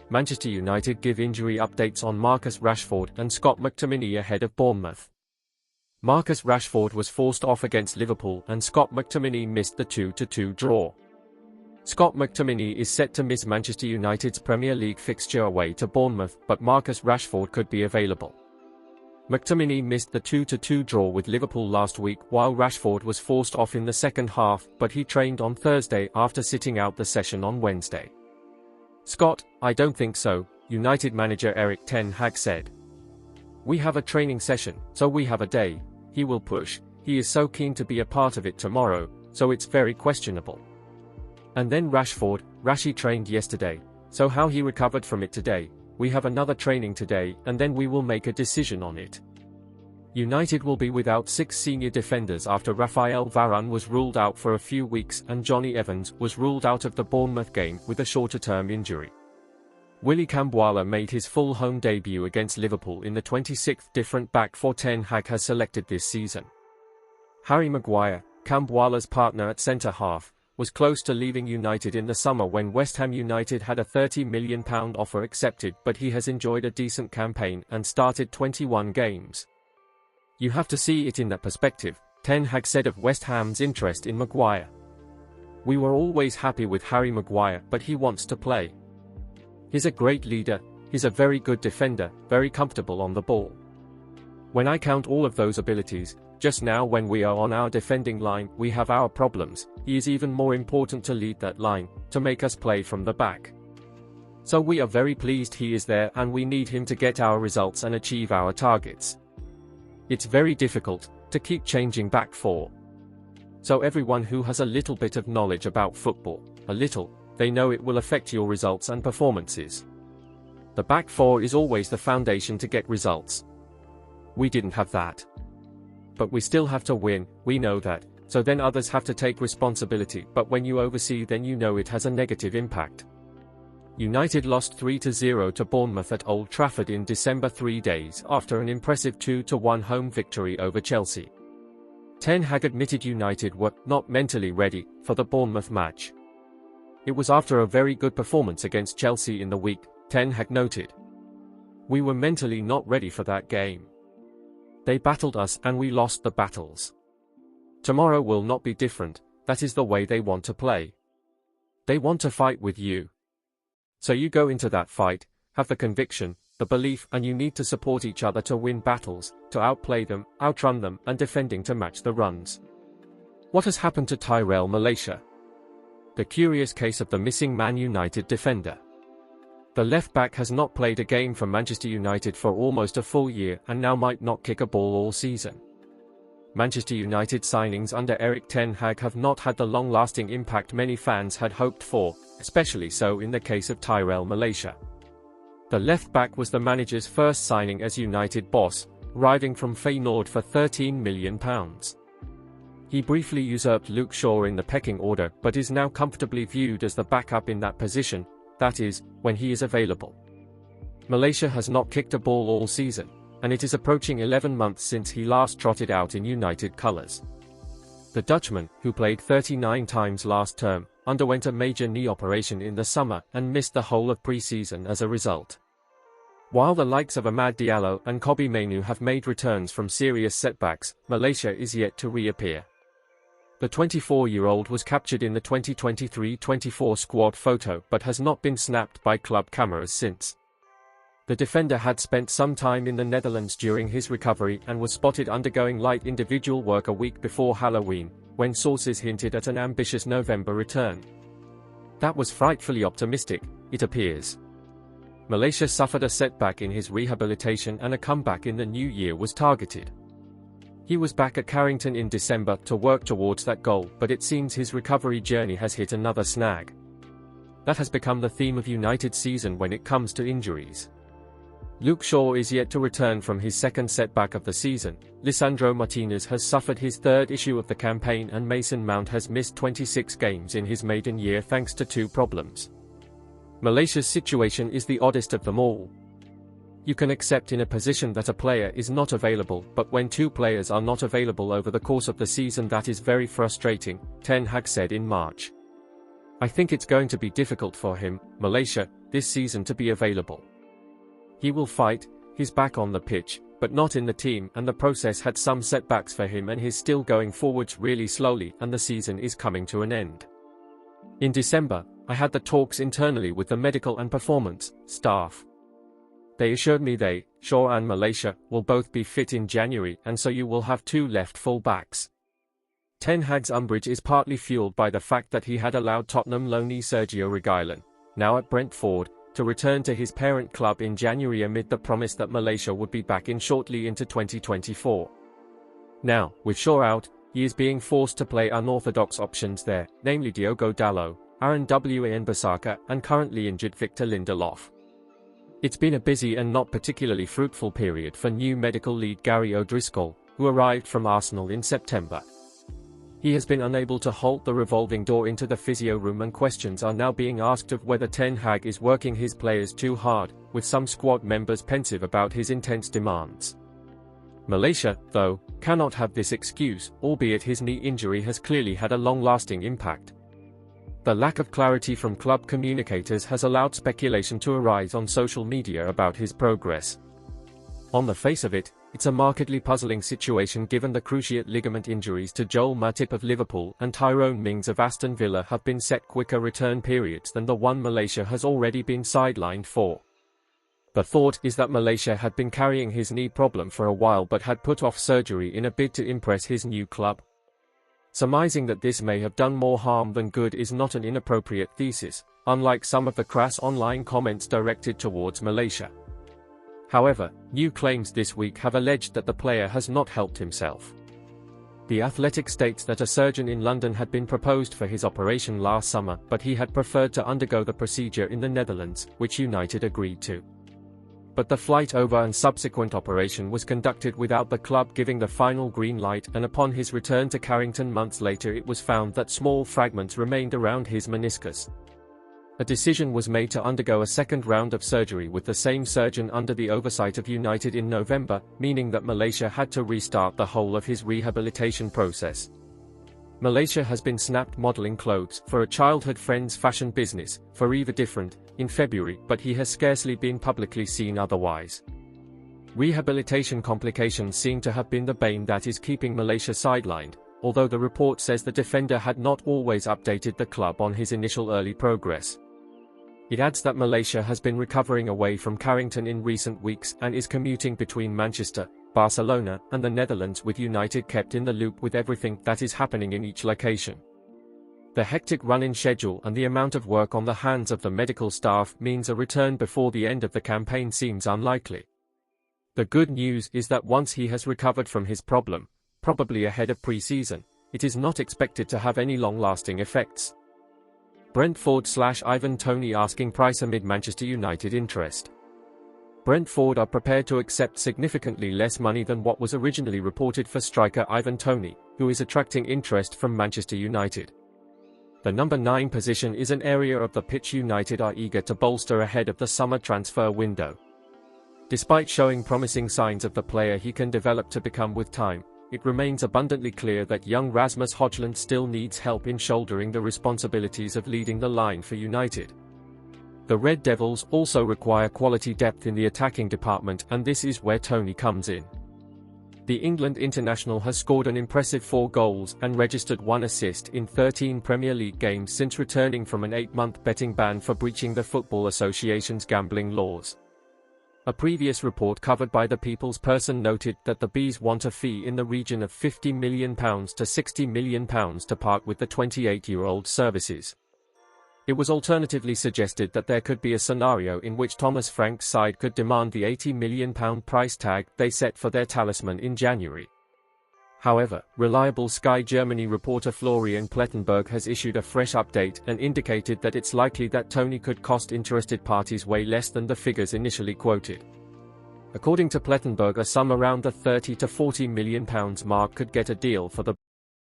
Manchester United give injury updates on Marcus Rashford and Scott McTominay ahead of Bournemouth. Marcus Rashford was forced off against Liverpool and Scott McTominay missed the 2-2 draw. Scott McTominay is set to miss Manchester United's Premier League fixture away to Bournemouth, but Marcus Rashford could be available. McTominay missed the 2-2 draw with Liverpool last week while Rashford was forced off in the second half, but he trained on Thursday after sitting out the session on Wednesday. Scott, I don't think so, United manager Erik said. We have a training session, so we have a day. He will push, he is so keen to be a part of it tomorrow, so it's very questionable. And then Rashford, Rashy trained yesterday, so how he recovered from it today, we have another training today and then we will make a decision on it. United will be without 6 senior defenders after Raphael Varane was ruled out for a few weeks and Johnny Evans was ruled out of the Bournemouth game with a shorter-term injury. Willy Cambuala made his full home debut against Liverpool in the 26th different back four Ten Hag has selected this season. Harry Maguire, Cambuala's partner at centre-half, was close to leaving United in the summer when West Ham United had a £30 million offer accepted, but he has enjoyed a decent campaign and started 21 games. You have to see it in that perspective, Ten Hag said of West Ham's interest in Maguire. We were always happy with Harry Maguire, but he wants to play. He's a great leader, he's a very good defender, very comfortable on the ball. When I count all of those abilities, just now when we are on our defending line, we have our problems, he is even more important to lead that line, to make us play from the back. So we are very pleased he is there and we need him to get our results and achieve our targets. It's very difficult to keep changing back four. So everyone who has a little bit of knowledge about football, they know it will affect your results and performances. The back four is always the foundation to get results. We didn't have that. But we still have to win, we know that, so then others have to take responsibility, but when you oversee then you know it has a negative impact. United lost 3-0 to Bournemouth at Old Trafford in December 3 days after an impressive 2-1 home victory over Chelsea. Ten Hag admitted United were not mentally ready for the Bournemouth match. It was after a very good performance against Chelsea in the week, Ten Hag noted. We were mentally not ready for that game. They battled us and we lost the battles. Tomorrow will not be different, that is the way they want to play. They want to fight with you. So you go into that fight, have the conviction, the belief, and you need to support each other to win battles, to outplay them, outrun them, and defending to match the runs. What has happened to Tyrell Malacia? The curious case of the missing Man United defender. The left-back has not played a game for Manchester United for almost a full year and now might not kick a ball all season. Manchester United signings under Erik Ten Hag have not had the long-lasting impact many fans had hoped for, especially so in the case of Tyrell Malacia. The left-back was the manager's first signing as United boss, arriving from Feyenoord for £13 million. He briefly usurped Luke Shaw in the pecking order but is now comfortably viewed as the backup in that position, that is, when he is available. Malacia has not kicked a ball all season, and it is approaching 11 months since he last trotted out in United colours. The Dutchman, who played 39 times last term, underwent a major knee operation in the summer and missed the whole of pre-season as a result. While the likes of Amad Diallo and Kobbie Mainoo have made returns from serious setbacks, Malacia is yet to reappear. The 24-year-old was captured in the 2023-24 squad photo but has not been snapped by club cameras since. The defender had spent some time in the Netherlands during his recovery and was spotted undergoing light individual work a week before Halloween, when sources hinted at an ambitious November return. That was frightfully optimistic, it appears. Malacia suffered a setback in his rehabilitation and a comeback in the new year was targeted. He was back at Carrington in December to work towards that goal, but it seems his recovery journey has hit another snag. That has become the theme of United's season when it comes to injuries. Luke Shaw is yet to return from his second setback of the season, Lisandro Martinez has suffered his third issue of the campaign and Mason Mount has missed 26 games in his maiden year thanks to 2 problems. Malacia's situation is the oddest of them all. You can accept in a position that a player is not available, but when 2 players are not available over the course of the season that is very frustrating, Ten Hag said in March. I think it's going to be difficult for him, Malacia, this season to be available. He will fight, he's back on the pitch, but not in the team, and the process had some setbacks for him and he's still going forwards really slowly, and the season is coming to an end. In December, I had the talks internally with the medical and performance staff. They assured me Shaw and Malaysia, will both be fit in January, and so you will have 2 left full-backs. Ten Hag's umbrage is partly fueled by the fact that he had allowed Tottenham loanee Sergio Reguilón, now at Brentford, to return to his parent club in January amid the promise that Malaysia would be back in shortly into 2024. Now, with Shaw out, he is being forced to play unorthodox options there, namely Diogo Dalot, Aaron Wan-Bissaka, and currently injured Victor Lindelof. It's been a busy and not particularly fruitful period for new medical lead Gary O'Driscoll, who arrived from Arsenal in September. He has been unable to halt the revolving door into the physio room, and questions are now being asked of whether Ten Hag is working his players too hard, with some squad members pensive about his intense demands. Malaysia, though, cannot have this excuse, albeit his knee injury has clearly had a long-lasting impact. The lack of clarity from club communicators has allowed speculation to arise on social media about his progress. On the face of it, it's a markedly puzzling situation given the cruciate ligament injuries to Joel Matip of Liverpool and Tyrone Mings of Aston Villa have been set quicker return periods than the one Malaysia has already been sidelined for. The thought is that Malaysia had been carrying his knee problem for a while but had put off surgery in a bid to impress his new club. Surmising that this may have done more harm than good is not an inappropriate thesis, unlike some of the crass online comments directed towards Malaysia. However, new claims this week have alleged that the player has not helped himself. The Athletic states that a surgeon in London had been proposed for his operation last summer, but he had preferred to undergo the procedure in the Netherlands, which United agreed to. But the flight over and subsequent operation was conducted without the club giving the final green light, and upon his return to Carrington months later it was found that small fragments remained around his meniscus. A decision was made to undergo a second round of surgery with the same surgeon under the oversight of United in November, meaning that Malaysia had to restart the whole of his rehabilitation process. Malaysia has been snapped modelling clothes for a childhood friend's fashion business, Forever Different, in February, but he has scarcely been publicly seen otherwise. Rehabilitation complications seem to have been the bane that is keeping Malaysia sidelined, although the report says the defender had not always updated the club on his initial early progress. It adds that Malaysia has been recovering away from Carrington in recent weeks and is commuting between Manchester, Barcelona, and the Netherlands, with United kept in the loop with everything that is happening in each location. The hectic run-in schedule and the amount of work on the hands of the medical staff means a return before the end of the campaign seems unlikely. The good news is that once he has recovered from his problem, probably ahead of pre-season, it is not expected to have any long-lasting effects. Brentford/Ivan Toney asking price amid Manchester United interest. Brentford are prepared to accept significantly less money than what was originally reported for striker Ivan Toney, who is attracting interest from Manchester United. The number 9 position is an area of the pitch United are eager to bolster ahead of the summer transfer window. Despite showing promising signs of the player he can develop to become with time, it remains abundantly clear that young Rasmus Højlund still needs help in shouldering the responsibilities of leading the line for United. The Red Devils also require quality depth in the attacking department, and this is where Toney comes in. The England international has scored an impressive 4 goals and registered 1 assist in 13 Premier League games since returning from an 8-month betting ban for breaching the Football Association's gambling laws. A previous report covered by the People's Person noted that the Bees want a fee in the region of £50 million to £60 million to part with the 28-year-old's services. It was alternatively suggested that there could be a scenario in which Thomas Frank's side could demand the £80 million price tag they set for their talisman in January. However, reliable Sky Germany reporter Florian Plettenberg has issued a fresh update and indicated that it's likely that Toney could cost interested parties way less than the figures initially quoted. According to Plettenberg, a sum around the £30 to £40 million mark could get a deal for the